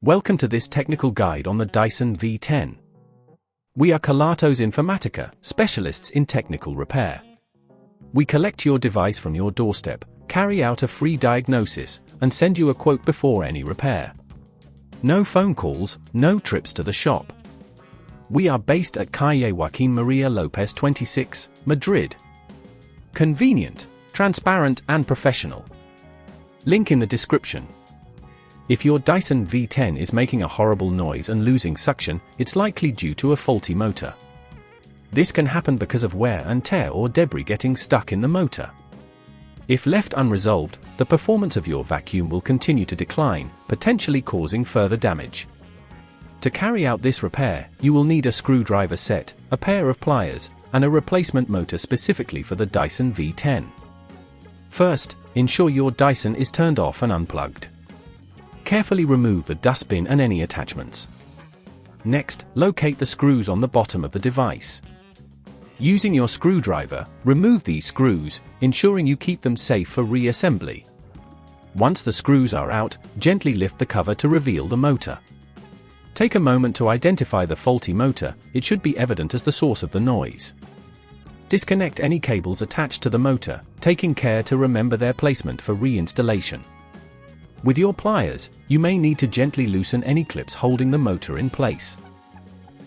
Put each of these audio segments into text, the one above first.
Welcome to this technical guide on the Dyson V10. We are Kelatos Informatica, specialists in technical repair. We collect your device from your doorstep, carry out a free diagnosis, and send you a quote before any repair. No phone calls, no trips to the shop. We are based at Calle Joaquín María López 26, Madrid. Convenient, transparent and professional. Link in the description. If your Dyson V10 is making a horrible noise and losing suction, it's likely due to a faulty motor. This can happen because of wear and tear or debris getting stuck in the motor. If left unresolved, the performance of your vacuum will continue to decline, potentially causing further damage. To carry out this repair, you will need a screwdriver set, a pair of pliers, and a replacement motor specifically for the Dyson V10. First, ensure your Dyson is turned off and unplugged. Carefully remove the dustbin and any attachments. Next, locate the screws on the bottom of the device. Using your screwdriver, remove these screws, ensuring you keep them safe for reassembly. Once the screws are out, gently lift the cover to reveal the motor. Take a moment to identify the faulty motor. It should be evident as the source of the noise. Disconnect any cables attached to the motor, taking care to remember their placement for reinstallation. With your pliers, you may need to gently loosen any clips holding the motor in place.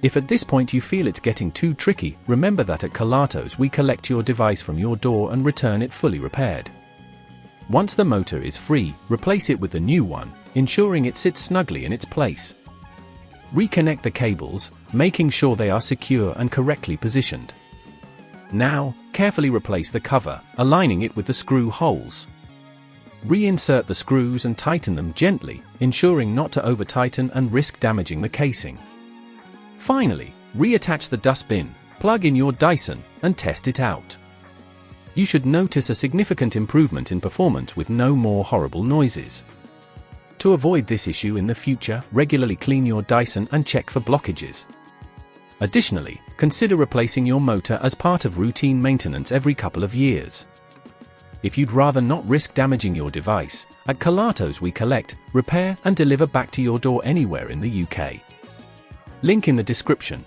If at this point you feel it's getting too tricky, remember that at Kelatos we collect your device from your door and return it fully repaired. Once the motor is free, replace it with the new one, ensuring it sits snugly in its place. Reconnect the cables, making sure they are secure and correctly positioned. Now, carefully replace the cover, aligning it with the screw holes. Reinsert the screws and tighten them gently, ensuring not to over-tighten and risk damaging the casing. Finally, reattach the dustbin, plug in your Dyson, and test it out. You should notice a significant improvement in performance with no more horrible noises. To avoid this issue in the future, regularly clean your Dyson and check for blockages. Additionally, consider replacing your motor as part of routine maintenance every couple of years. If you'd rather not risk damaging your device, at Kelatos we collect, repair and deliver back to your door anywhere in the UK. Link in the description.